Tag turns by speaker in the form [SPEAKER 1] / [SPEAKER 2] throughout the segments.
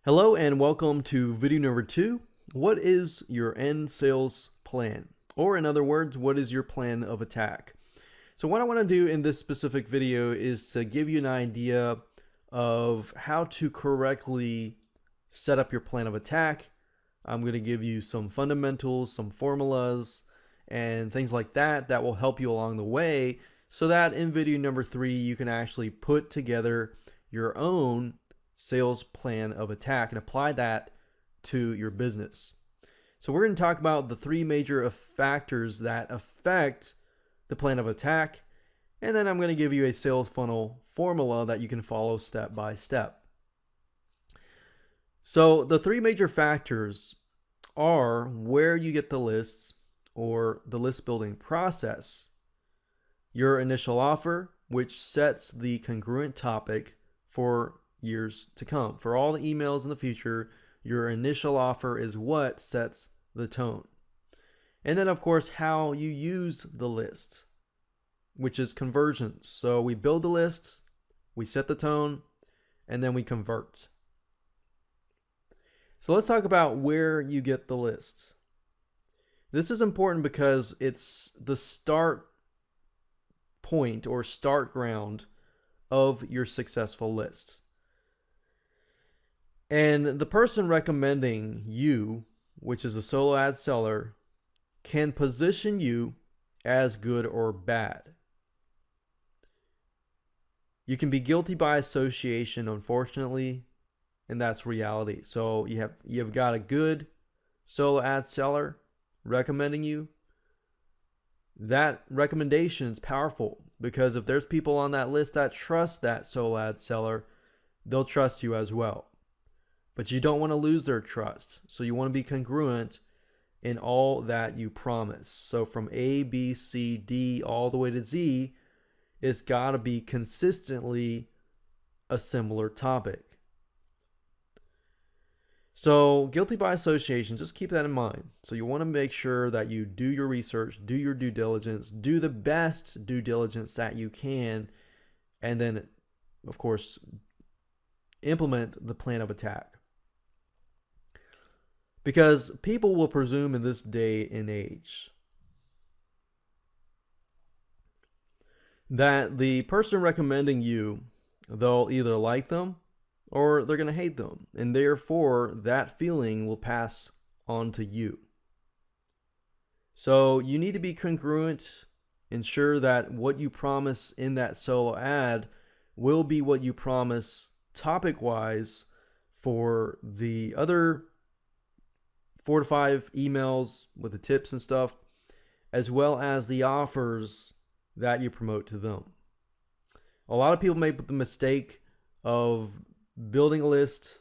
[SPEAKER 1] Hello and welcome to video number 2. What is your end sales plan? Or in other words, what is your plan of attack? So what I want to do in this specific video is to give you an idea of how to correctly set up your plan of attack. I'm going to give you some fundamentals, some formulas, and things like that that will help you along the way so that in video number 3 you can actually put together your own sales plan of attack and apply that to your business. So we're going to talk about the 3 major factors that affect the plan of attack, and then I'm going to give you a sales funnel formula that you can follow step by step. So the 3 major factors are where you get the lists or the list building process, your initial offer, which sets the congruent topic for years to come. For all the emails in the future, your initial offer is what sets the tone. And then of course, how you use the list, which is conversions. So we build the list, we set the tone, and then we convert. So let's talk about where you get the list. This is important because it's the start point or start ground of your successful list. And the person recommending you, which is a solo ad seller, can position you as good or bad. You can be guilty by association, unfortunately, and that's reality. So you've got a good solo ad seller recommending you. That recommendation is powerful because if there's people on that list that trust that solo ad seller, they'll trust you as well. But you don't want to lose their trust. So you want to be congruent in all that you promise. So from A, B, C, D, all the way to Z, it's got to be consistently a similar topic. So guilty by association, just keep that in mind. So you want to make sure that you do your research, do your due diligence, do the best due diligence that you can, and then, of course, implement the plan of attack. Because people will presume in this day and age that the person recommending you, they'll either like them or they're going to hate them. And therefore, that feeling will pass on to you. So you need to be congruent, ensure that what you promise in that solo ad will be what you promise topic-wise for the other 4 to 5 emails with the tips and stuff, as well as the offers that you promote to them. A lot of people make the mistake of building a list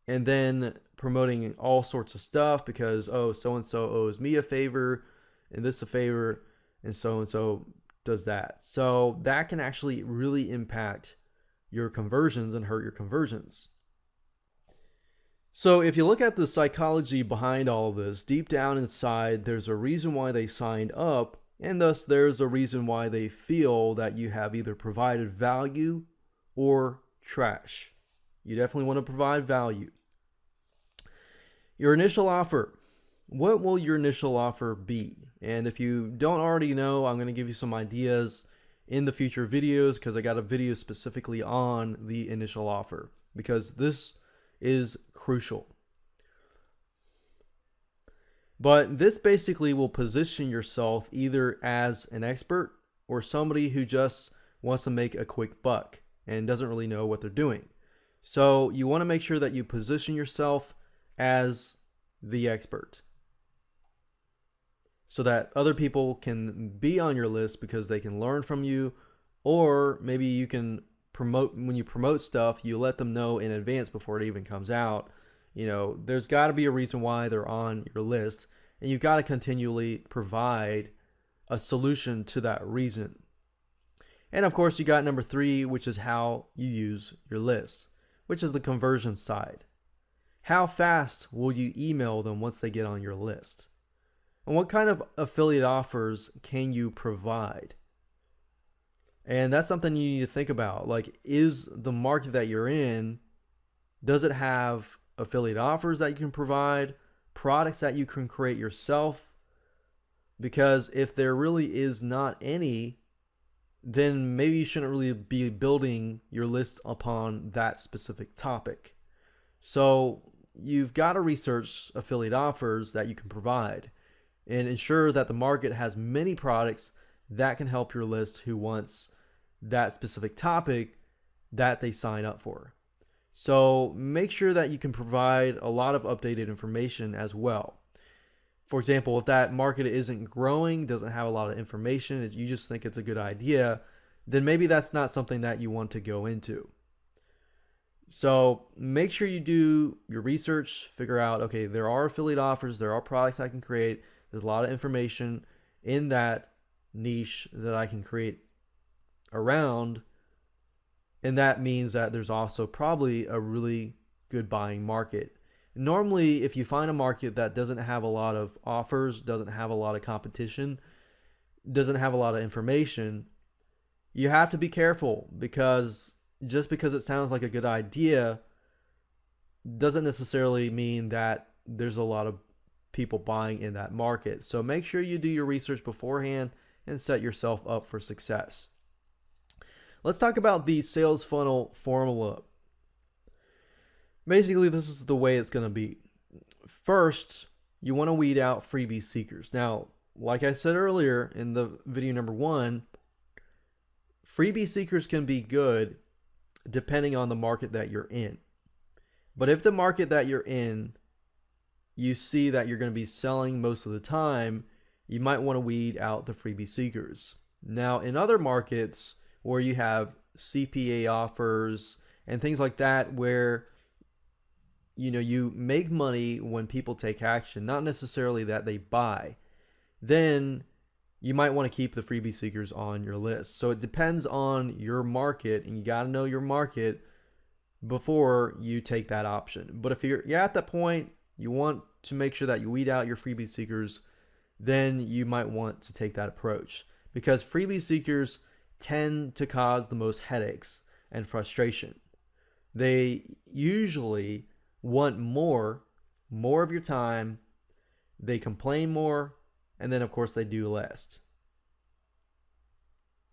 [SPEAKER 1] and then promoting all sorts of stuff because, oh, so-and-so owes me a favor and this a favor and so does that. So that can actually really impact your conversions and hurt your conversions. So if you look at the psychology behind all of this, deep down inside, there's a reason why they signed up, and thus there's a reason why they feel that you have either provided value or trash. You definitely want to provide value. Your initial offer. What will your initial offer be? And if you don't already know, I'm going to give you some ideas in the future videos because I got a video specifically on the initial offer because this is crucial. But this basically will position yourself either as an expert or somebody who just wants to make a quick buck and doesn't really know what they're doing. So you want to make sure that you position yourself as the expert so that other people can be on your list because they can learn from you, or maybe you can promote, when you promote stuff, you let them know in advance before it even comes out. You know, there's got to be a reason why they're on your list, and you've got to continually provide a solution to that reason. And of course, you got number 3, which is how you use your list, which is the conversion side. How fast will you email them once they get on your list? And what kind of affiliate offers can you provide? And that's something you need to think about. Like, is the market that you're in Does it have affiliate offers that you can provide, products that you can create yourself? Because if there really is not any, then maybe you shouldn't really be building your list upon that specific topic. So you've got to research affiliate offers that you can provide and ensure that the market has many products that can help your list who wants that specific topic that they sign up for. So make sure that you can provide a lot of updated information as well. For example, if that market isn't growing, doesn't have a lot of information, you just think it's a good idea, then maybe that's not something that you want to go into. So make sure you do your research, figure out, okay, there are affiliate offers, there are products I can create, there's a lot of information in that niche that I can create around, and that means that there's also probably a really good buying market. Normally, if you find a market that doesn't have a lot of offers, doesn't have a lot of competition, doesn't have a lot of information, you have to be careful, because just because it sounds like a good idea doesn't necessarily mean that there's a lot of people buying in that market. So make sure you do your research beforehand and set yourself up for success. Let's talk about the sales funnel formula. Basically, this is the way it's going to be. First, you want to weed out freebie seekers. Now, like I said earlier in the video number 1, freebie seekers can be good depending on the market that you're in. But if the market that you're in, you see that you're going to be selling most of the time, you might want to weed out the freebie seekers. Now, in other markets where you have CPA offers and things like that, where you make money when people take action, not necessarily that they buy, then you might want to keep the freebie seekers on your list. So it depends on your market, and you got to know your market before you take that option. But if you're at that point, you want to make sure that you weed out your freebie seekers, then you might want to take that approach, because freebie seekers tend to cause the most headaches and frustration. They usually want more of your time, they complain more, and then of course they do less.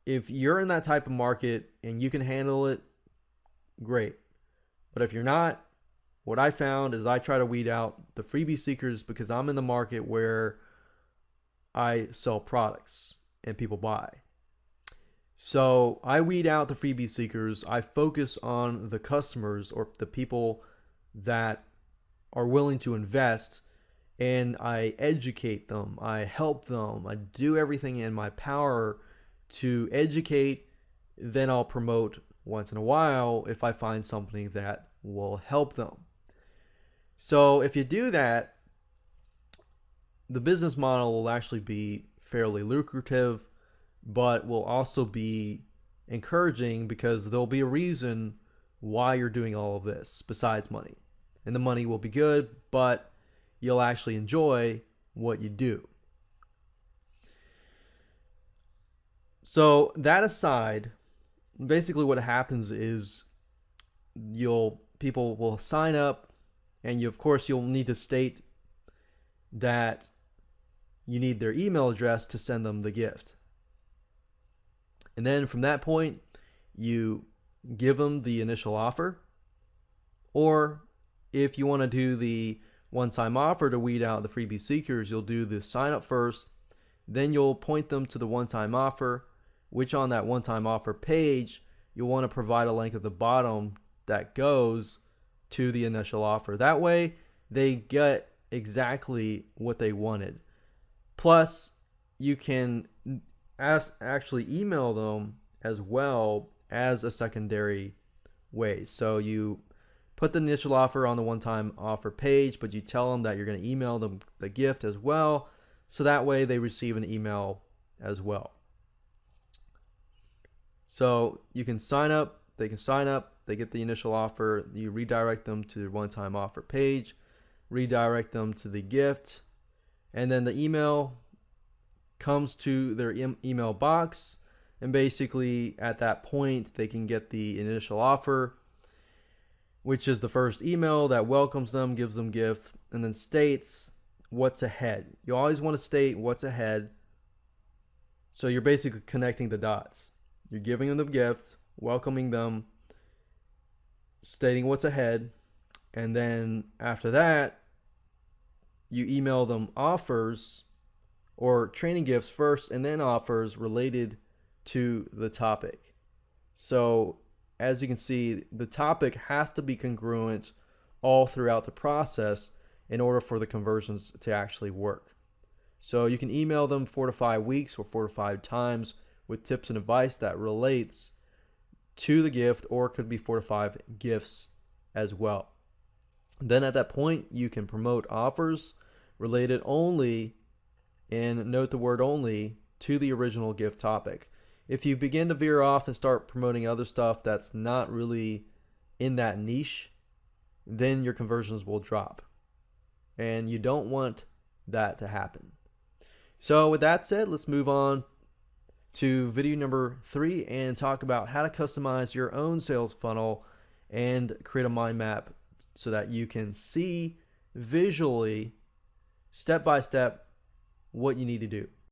[SPEAKER 1] If you're in that type of market and you can handle it, great. But if you're not, what I found is I try to weed out the freebie seekers, because I'm in the market where I sell products and people buy. So I weed out the freebie seekers. I focus on the customers, or the people that are willing to invest, and I educate them. I help them. I do everything in my power to educate. Then I'll promote once in a while if I find something that will help them. So if you do that, the business model will actually be fairly lucrative, but will also be encouraging, because there'll be a reason why you're doing all of this besides money. And the money will be good, but you'll actually enjoy what you do. So that aside, basically what happens is people will sign up, and of course you'll need to state that you need their email address to send them the gift. And then from that point, you give them the initial offer, or if you want to do the one-time offer to weed out the freebie seekers, you'll do the sign up first, then you'll point them to the one-time offer, which on that one-time offer page, you'll want to provide a link at the bottom that goes to the initial offer. That way they get exactly what they wanted. Plus, you can actually email them as well as a secondary way. So you put the initial offer on the one-time offer page, but you tell them that you're going to email them the gift as well, so that way they receive an email as well. So you can sign up, they get the initial offer, you redirect them to the one-time offer page, redirect them to the gift, and then the email comes to their email box, and basically at that point they can get the initial offer, which is the first email that welcomes them, gives them gift, and then states what's ahead. You always want to state what's ahead. So you're basically connecting the dots. You're giving them the gift, welcoming them, stating what's ahead, and then after that, you email them offers or training gifts first and then offers related to the topic. So as you can see, the topic has to be congruent all throughout the process in order for the conversions to actually work. So you can email them 4 to 5 weeks or 4 to 5 times with tips and advice that relates to the gift, or it could be 4 to 5 gifts as well. Then at that point, you can promote offers related only, and note the word only, to the original gift topic. If you begin to veer off and start promoting other stuff that's not really in that niche, then your conversions will drop. And you don't want that to happen. So with that said, let's move on to video number 3 and talk about how to customize your own sales funnel and create a mind map so that you can see visually, step by step, what you need to do.